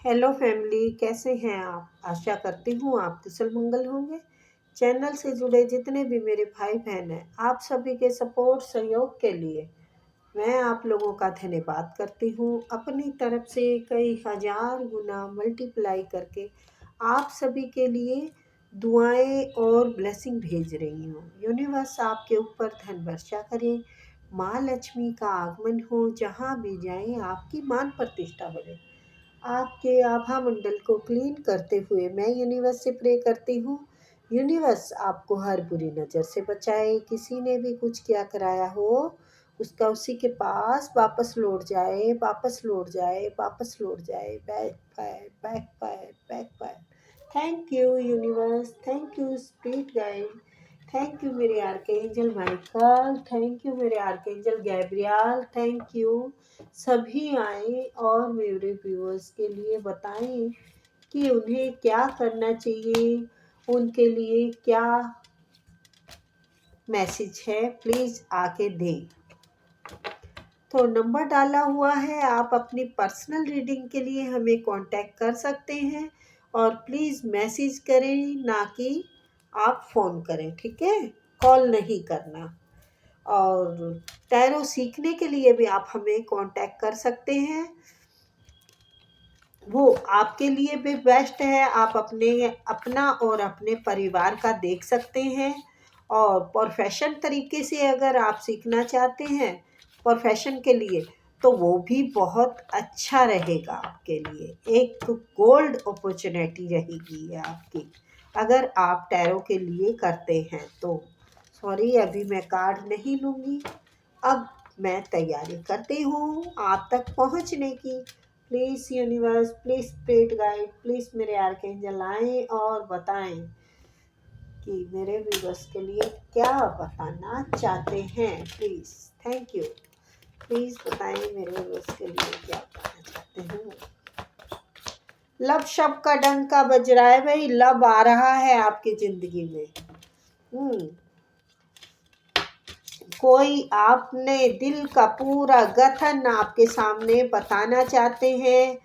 Hello family, कैसे हैं आप? आशा करती हूँ आप कुशल मंगल होंगे। चैनल से जुड़े जितने भी मेरे भाई बहन हैं, आप सभी के सपोर्ट सहयोग के लिए मैं आप लोगों का धन्यवाद करती हूँ। अपनी तरफ से कई हजार गुना मल्टीप्लाई करके आप सभी के लिए दुआएं और ब्लेसिंग भेज रही हूँ। यूनिवर्स आपके ऊपर धन वर्षा करे, माँ लक्ष्मी का आगमन हो, जहाँ भी जाएं आपकी मान प्रतिष्ठा बढ़े। आपके आभा मंडल को क्लीन करते हुए मैं यूनिवर्स से प्रे करती हूँ। यूनिवर्स आपको हर बुरी नज़र से बचाए। किसी ने भी कुछ किया कराया हो, उसका उसी के पास वापस लौट जाए, वापस लौट जाए, वापस लौट जाए। Back fire, back fire, back fire. Thank you universe, thank you spirit guide, thank you मेरे आर्कएंजल माइकल, थैंक यू मेरे आर्कएंजल गैब्रियल, थैंक यू। सभी आए और मेरे व्यूअर्स के लिए बताएं कि उन्हें क्या करना चाहिए, उनके लिए क्या मैसेज है, प्लीज़ आके दें। तो नंबर डाला हुआ है, आप अपनी पर्सनल रीडिंग के लिए हमें कांटेक्ट कर सकते हैं और प्लीज़ मैसेज करें, ना कि आप फ़ोन करें, ठीक है? कॉल नहीं करना। और टैरो सीखने के लिए भी आप हमें कांटेक्ट कर सकते हैं, वो आपके लिए भी बेस्ट है। आप अपना और अपने परिवार का देख सकते हैं। और प्रोफेशन तरीके से अगर आप सीखना चाहते हैं प्रोफेशन के लिए, तो वो भी बहुत अच्छा रहेगा आपके लिए। एक गोल्ड अपॉर्चुनिटी रहेगी ये आपकी, अगर आप टैरो के लिए करते हैं तो। सॉरी, अभी मैं कार्ड नहीं लूँगी। अब मैं तैयारी करती हूँ आप तक पहुँचने की। Please universe, please spirit guide, please मेरे आर्कएंजल आएँ और बताएं कि मेरे व्यूअर्स के लिए क्या बताना चाहते हैं। Please, thank you. प्लीज़ बताएं मेरे व्यूअर्स के लिए क्या बताना चाहते हैं। लव शब्द का डंका बज रहा है भाई, लव आ रहा है आपकी ज़िंदगी में। कोई आपने दिल का पूरा गठन आपके सामने बताना चाहते हैं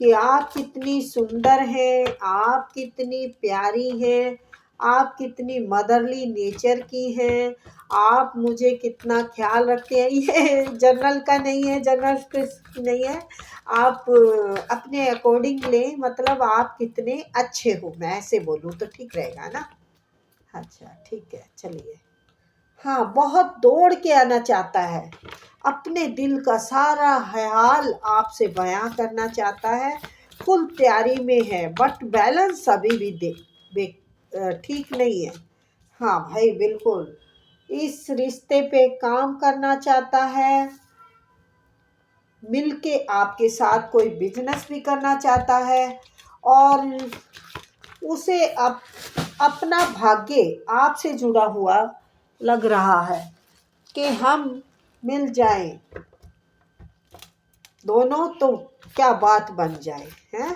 कि आप कितनी सुंदर हैं, आप कितनी प्यारी हैं, आप कितनी मदरली नेचर की हैं, आप मुझे कितना ख्याल रखते हैं। ये जनरल का नहीं है, जनरल नहीं है, आप अपने अकॉर्डिंग लें, मतलब आप कितने अच्छे हो, मैं ऐसे बोलूँ तो ठीक रहेगा ना? अच्छा ठीक है, चलिए। हाँ, बहुत दौड़ के आना चाहता है, अपने दिल का सारा हाल आपसे बयां करना चाहता है, फुल तैयारी में है, बट बैलेंस अभी भी ठीक नहीं है। हाँ भाई, बिल्कुल इस रिश्ते पे काम करना चाहता है, मिलके आपके साथ कोई बिजनेस भी करना चाहता है। और उसे अपना भाग्य आपसे जुड़ा हुआ लग रहा है कि हम मिल जाएं दोनों तो क्या बात बन जाए, हैं?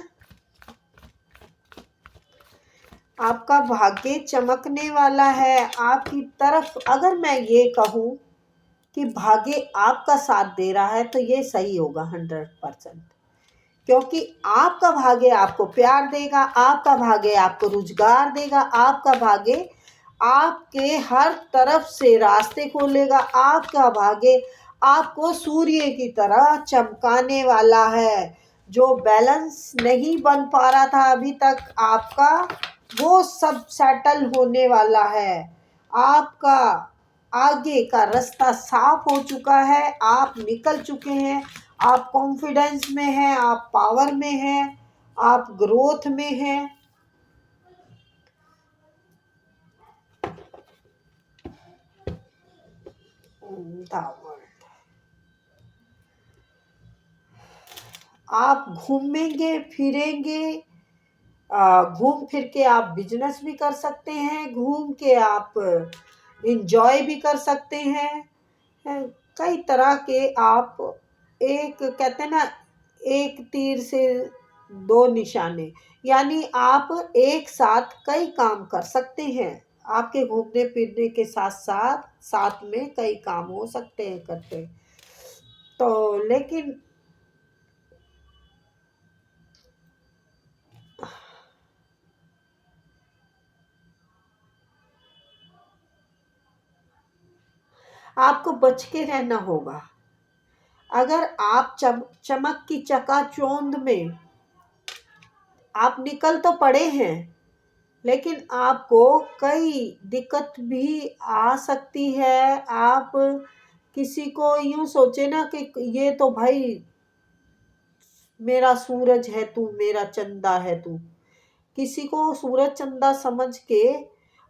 आपका भाग्य चमकने वाला है आपकी तरफ। अगर मैं ये कहूँ कि भाग्य आपका साथ दे रहा है तो ये सही होगा 100%। क्योंकि आपका भाग्य आपको प्यार देगा, आपका भाग्य आपको रोजगार देगा, आपका भाग्य आपके हर तरफ से रास्ते खोलेगा, आपका भाग्य आपको सूर्य की तरह चमकाने वाला है। जो बैलेंस नहीं बन पा रहा था अभी तक आपका, वो सब सेटल होने वाला है। आपका आगे का रास्ता साफ हो चुका है, आप निकल चुके हैं, आप कॉन्फिडेंस में हैं, आप पावर में हैं, आप ग्रोथ में हैं। आप घूमेंगे फिरेंगे, घूम फिर के आप बिजनेस भी कर सकते हैं, घूम के आप इंजॉय भी कर सकते हैं। कई तरह के आप, एक कहते हैं ना, एक तीर से दो निशाने, यानी आप एक साथ कई काम कर सकते हैं। आपके घूमने फिरने के साथ साथ साथ में कई काम हो सकते हैं करते। तो लेकिन आपको बच के रहना होगा। अगर आप चमक की चकाचौंध में आप निकल तो पड़े हैं, लेकिन आपको कई दिक्कत भी आ सकती है। आप किसी को यूं सोचे ना कि ये तो भाई मेरा सूरज है तू, मेरा चंदा है तू। किसी को सूरज चंदा समझ के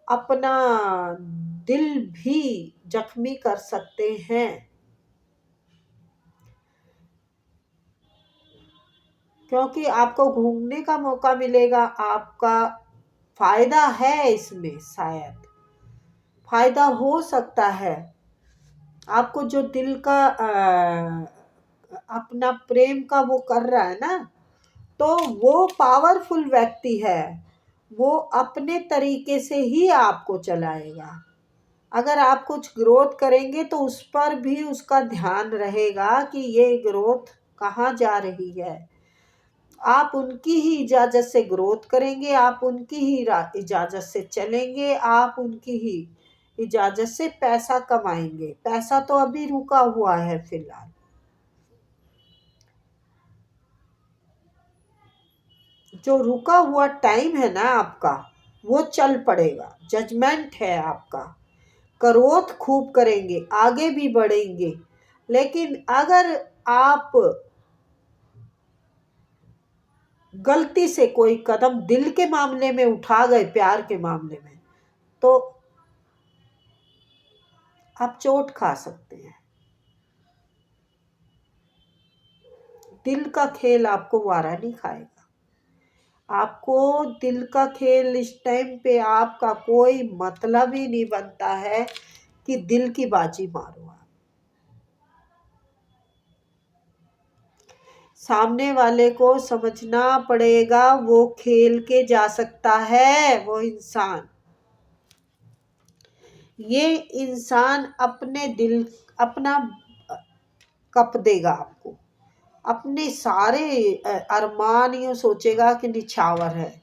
अपना दिल भी जख्मी कर सकते हैं। क्योंकि आपको घूमने का मौका मिलेगा, आपका फायदा है इसमें, शायद फायदा हो सकता है। आपको जो दिल का अपना प्रेम का वो कर रहा है ना, तो वो पावरफुल व्यक्ति है। वो अपने तरीके से ही आपको चलाएगा। अगर आप कुछ ग्रोथ करेंगे तो उस पर भी उसका ध्यान रहेगा कि ये ग्रोथ कहाँ जा रही है। आप उनकी ही इजाज़त से ग्रोथ करेंगे, आप उनकी ही इजाज़त से चलेंगे, आप उनकी ही इजाज़त से पैसा कमाएंगे। पैसा तो अभी रुका हुआ है फिलहाल। जो रुका हुआ टाइम है ना आपका, वो चल पड़ेगा। जजमेंट है आपका। ग्रोथ खूब करेंगे, आगे भी बढ़ेंगे। लेकिन अगर आप गलती से कोई कदम दिल के मामले में उठा गए, प्यार के मामले में, तो आप चोट खा सकते हैं। दिल का खेल आपको वारा नहीं खाएगा। आपको दिल का खेल इस टाइम पे आपका कोई मतलब ही नहीं बनता है कि दिल की बाजी मारो आप। सामने वाले को समझना पड़ेगा, वो खेल के जा सकता है वो इंसान। ये इंसान अपने दिल अपना कप देगा आपको। अपने सारे अरमान यूँ सोचेगा कि निछावर है।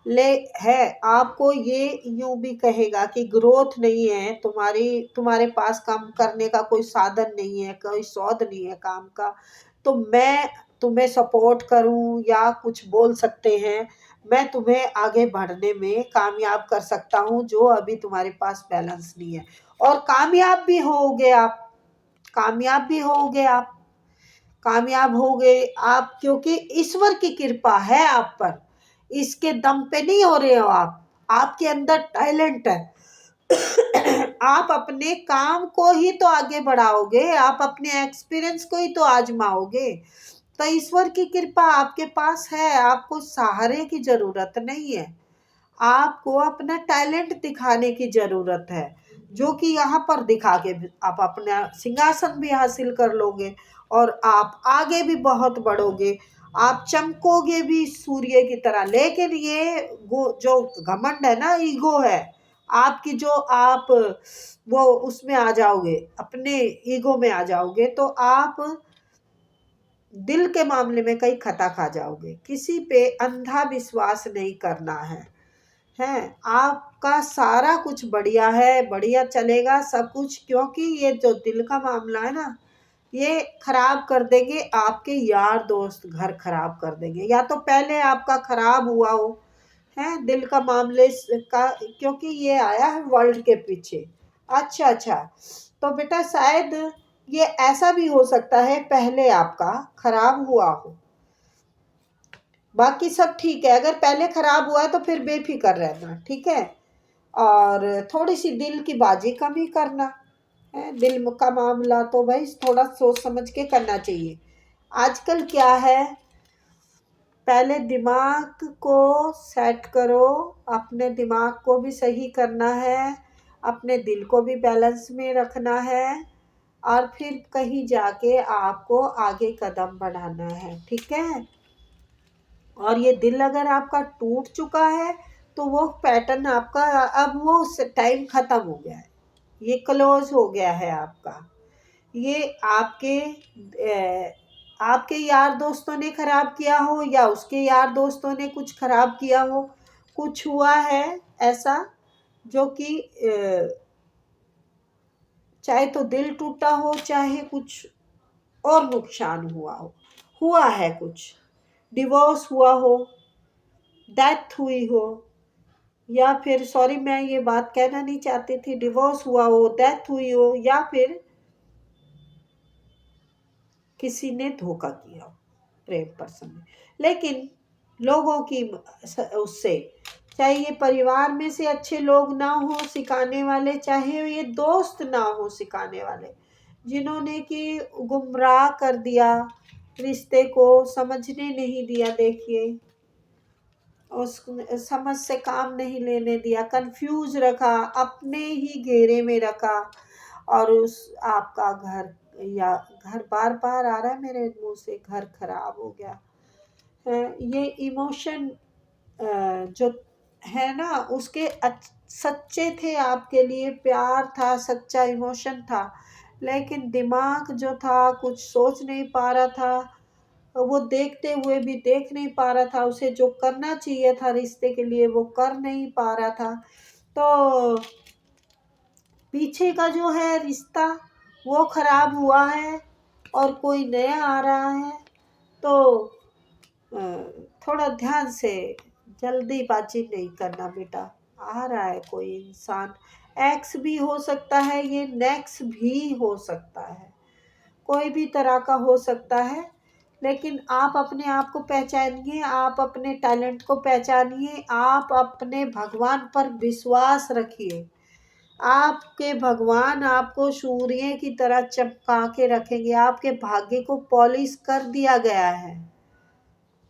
ले है आपको ये यूं भी कहेगा कि ग्रोथ नहीं है तुम्हारे पास, काम करने का कोई साधन नहीं है, कोई सौध नहीं है काम का, तो मैं तुम्हें सपोर्ट करूं या कुछ बोल सकते हैं। मैं तुम्हें आगे बढ़ने में कामयाब कर सकता हूं, जो अभी तुम्हारे पास बैलेंस नहीं है। और कामयाब भी होगे आप। कामयाब भी होगे आप। कामयाब हो गए आप, क्योंकि ईश्वर की कृपा है आप पर। इसके दम पे नहीं हो रहे हो आप। आपके अंदर टैलेंट है। आप अपने काम को ही तो आगे बढ़ाओगे, आप अपने एक्सपीरियंस को ही तो आजमाओगे। तो ईश्वर की कृपा आपके पास है, आपको सहारे की जरूरत नहीं है। आपको अपना टैलेंट दिखाने की जरूरत है, जो कि यहाँ पर दिखा के आप अपना सिंहासन भी हासिल कर लोगे और आप आगे भी बहुत बढ़ोगे। आप चमकोगे भी सूर्य की तरह। लेकिन ये जो घमंड है ना, ईगो है आपकी, जो आप वो उसमें आ जाओगे, अपने ईगो में आ जाओगे, तो आप दिल के मामले में कहीं खता खा जाओगे। किसी पे अंधा विश्वास नहीं करना है। आपका सारा कुछ बढ़िया है, बढ़िया चलेगा सब कुछ। क्योंकि ये जो दिल का मामला है ना, ये खराब कर देंगे आपके यार दोस्त, घर खराब कर देंगे। या तो पहले आपका खराब हुआ हो है दिल का मामले का, क्योंकि ये आया है वर्ल्ड के पीछे। अच्छा अच्छा, तो बेटा शायद ये ऐसा भी हो सकता है पहले आपका खराब हुआ हो। बाकी सब ठीक है। अगर पहले खराब हुआ है तो फिर बेफिक्र रहना, ठीक है। और थोड़ी सी दिल की बाजी कम ही करना है। दिल का मामला तो भाई थोड़ा सोच समझ के करना चाहिए। आजकल क्या है, पहले दिमाग को सेट करो। अपने दिमाग को भी सही करना है, अपने दिल को भी बैलेंस में रखना है, और फिर कहीं जाके आपको आगे कदम बढ़ाना है, ठीक है। और ये दिल अगर आपका टूट चुका है, तो वो पैटर्न आपका अब वो टाइम ख़त्म हो गया है। ये क्लोज हो गया है आपका। ये आपके यार दोस्तों ने खराब किया हो या उसके यार दोस्तों ने कुछ खराब किया हो, कुछ हुआ है ऐसा जो कि चाहे तो दिल टूटा हो, चाहे कुछ और नुकसान हुआ है, कुछ डिवोर्स हुआ हो, डेथ हुई हो, या फिर सॉरी मैं ये बात कहना नहीं चाहती थी, डिवोर्स हुआ हो, डेथ हुई हो, या फिर किसी ने धोखा किया हो प्रेम पर्सन में। लेकिन लोगों की उससे, चाहे ये परिवार में से अच्छे लोग ना हो सिखाने वाले, चाहे ये दोस्त ना हो सिखाने वाले, जिन्होंने कि गुमराह कर दिया, रिश्ते को समझने नहीं दिया, देखिए उस समझ से काम नहीं लेने दिया, कंफ्यूज रखा, अपने ही घेरे में रखा, और उस आपका घर, या घर बार बार आ रहा है मेरे मुंह से, घर खराब हो गया। ये इमोशन जो है ना, उसके सच्चे थे, आपके लिए प्यार था, सच्चा इमोशन था, लेकिन दिमाग जो था कुछ सोच नहीं पा रहा था, वो देखते हुए भी देख नहीं पा रहा था, उसे जो करना चाहिए था रिश्ते के लिए वो कर नहीं पा रहा था। तो पीछे का जो है रिश्ता वो खराब हुआ है, और कोई नया आ रहा है, तो थोड़ा ध्यान से, जल्दीबाजी नहीं करना बेटा। आ रहा है कोई इंसान, एक्स भी हो सकता है, ये नेक्स्ट भी हो सकता है, कोई भी तरह का हो सकता है, लेकिन आप अपने आप को पहचानिए, आप अपने टैलेंट को पहचानिए, आप अपने भगवान पर विश्वास रखिए। आपके भगवान आपको सूर्य की तरह चमका के रखेंगे, आपके भाग्य को पॉलिश कर दिया गया है,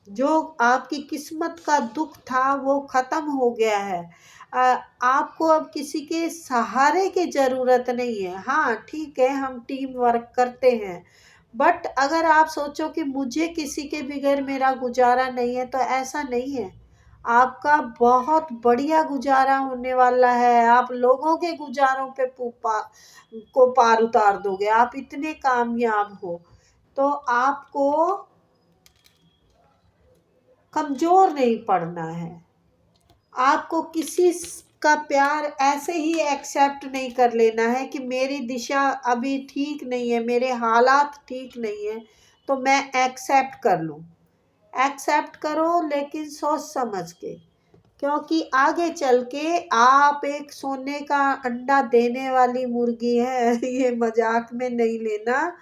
जो आपकी किस्मत का दुख था वो खत्म हो गया है। आपको अब किसी के सहारे की ज़रूरत नहीं है। हाँ ठीक है, हम टीम वर्क करते हैं, बट अगर आप सोचो कि मुझे किसी के बगैर मेरा गुजारा नहीं है, तो ऐसा नहीं है। आपका बहुत बढ़िया गुजारा होने वाला है, आप लोगों के गुजारों पे को पार उतार दोगे, आप इतने कामयाब हो। तो आपको कमज़ोर नहीं पड़ना है, आपको किसी का प्यार ऐसे ही एक्सेप्ट नहीं कर लेना है कि मेरी दिशा अभी ठीक नहीं है, मेरे हालात ठीक नहीं है, तो मैं एक्सेप्ट कर लूँ। एक्सेप्ट करो, लेकिन सोच समझ के, क्योंकि आगे चल के आप एक सोने का अंडा देने वाली मुर्गी है। ये मजाक में नहीं लेना,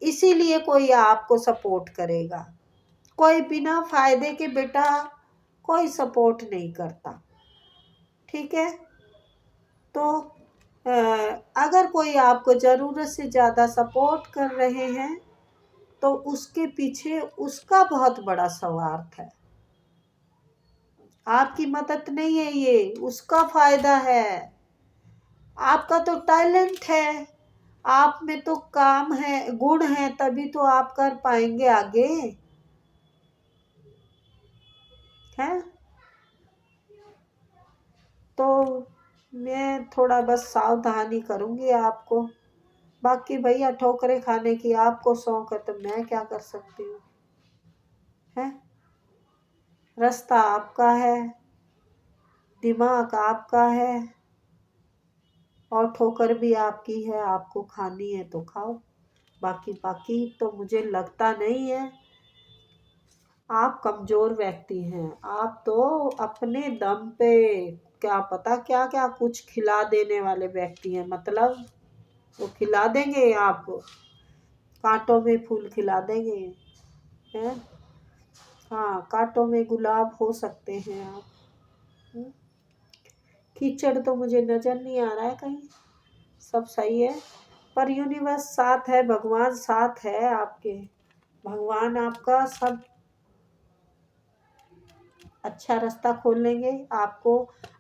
इसीलिए कोई आपको सपोर्ट करेगा, कोई बिना फायदे के बेटा कोई सपोर्ट नहीं करता, ठीक है। तो अगर कोई आपको ज़रूरत से ज़्यादा सपोर्ट कर रहे हैं, तो उसके पीछे उसका बहुत बड़ा स्वार्थ है, आपकी मदद नहीं है, ये उसका फायदा है। आपका तो टैलेंट है, आप में तो काम है, गुण है, तभी तो आप कर पाएंगे आगे, है। तो मैं थोड़ा बस सावधानी करूँगी आपको, बाकी भैया ठोकरें खाने की आपको शौक है, तो मैं क्या कर सकती हूँ, है। रास्ता आपका है, दिमाग आपका है, और ठोकर भी आपकी है, आपको खानी है तो खाओ, बाकी बाकी तो मुझे लगता नहीं है। आप कमज़ोर व्यक्ति हैं, आप तो अपने दम पे, क्या पता क्या क्या कुछ खिला देने वाले व्यक्ति हैं, मतलब वो खिला देंगे आपको, कांटों में फूल खिला देंगे, हैं। हाँ, कांटों में गुलाब हो सकते हैं आप। हम्म, कीचड़ तो मुझे नज़र नहीं आ रहा है कहीं, सब सही है, पर यूनिवर्स साथ है, भगवान साथ है आपके, भगवान आपका सब अच्छा रास्ता खोल लेंगे आपको।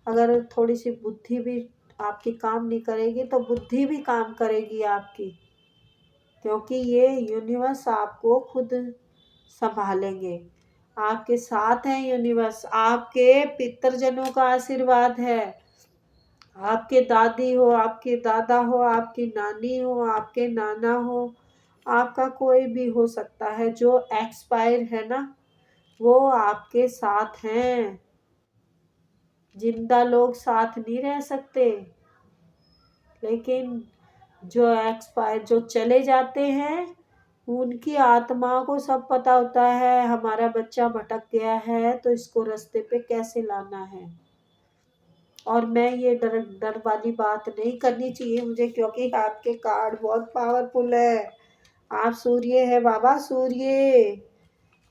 अगर थोड़ी सी बुद्धि भी आपकी काम नहीं करेगी, तो बुद्धि भी काम करेगी आपकी, क्योंकि ये यूनिवर्स आपको खुद संभालेंगे, आपके साथ हैं यूनिवर्स, आपके पितरजनों का आशीर्वाद है, आपके दादी हो, आपके दादा हो, आपकी नानी हो, आपके नाना हो, आपका कोई भी हो सकता है, जो एक्सपायर है ना, वो आपके साथ हैं। जिंदा लोग साथ नहीं रह सकते, लेकिन जो एक्सपायर जो चले जाते हैं उनकी आत्मा को सब पता होता है हमारा बच्चा भटक गया है तो इसको रास्ते पे कैसे लाना है। और मैं ये डर डर वाली बात नहीं करनी चाहिए मुझे, क्योंकि आपके कार्ड बहुत पावरफुल है। आप सूर्य है बाबा, सूर्य।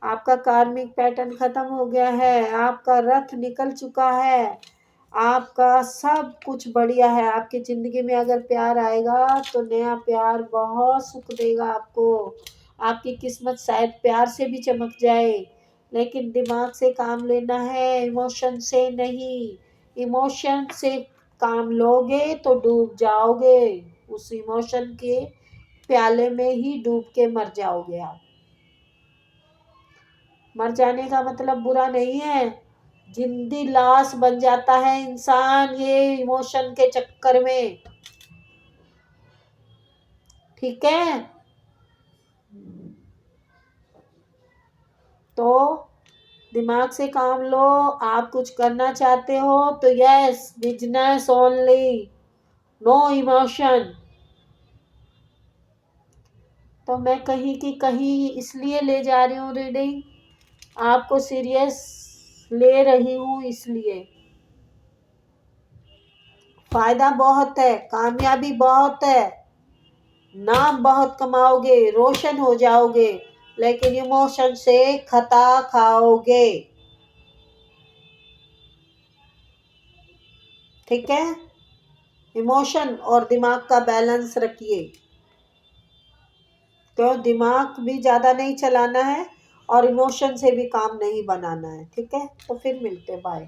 आपका कार्मिक पैटर्न खत्म हो गया है, आपका रथ निकल चुका है, आपका सब कुछ बढ़िया है। आपकी जिंदगी में अगर प्यार आएगा तो नया प्यार बहुत सुख देगा आपको। आपकी किस्मत शायद प्यार से भी चमक जाए, लेकिन दिमाग से काम लेना है, इमोशन से नहीं। इमोशन से काम लोगे तो डूब जाओगे, उस इमोशन के प्याले में ही डूब के मर जाओगे आप। मर जाने का मतलब बुरा नहीं है, जिंदी लाश बन जाता है इंसान ये इमोशन के चक्कर में, ठीक है। तो दिमाग से काम लो। आप कुछ करना चाहते हो तो yes, business only, no emotion. तो मैं कहीं की कहीं इसलिए ले जा रही हूँ रीडिंग, आपको सीरियस ले रही हूँ इसलिए। फायदा बहुत है, कामयाबी बहुत है, नाम बहुत कमाओगे, रोशन हो जाओगे, लेकिन इमोशन से खता खाओगे, ठीक है। इमोशन और दिमाग का बैलेंस रखिए, तो दिमाग भी ज़्यादा नहीं चलाना है और इमोशन से भी काम नहीं बनाना है, ठीक है। तो फिर मिलते, बाय।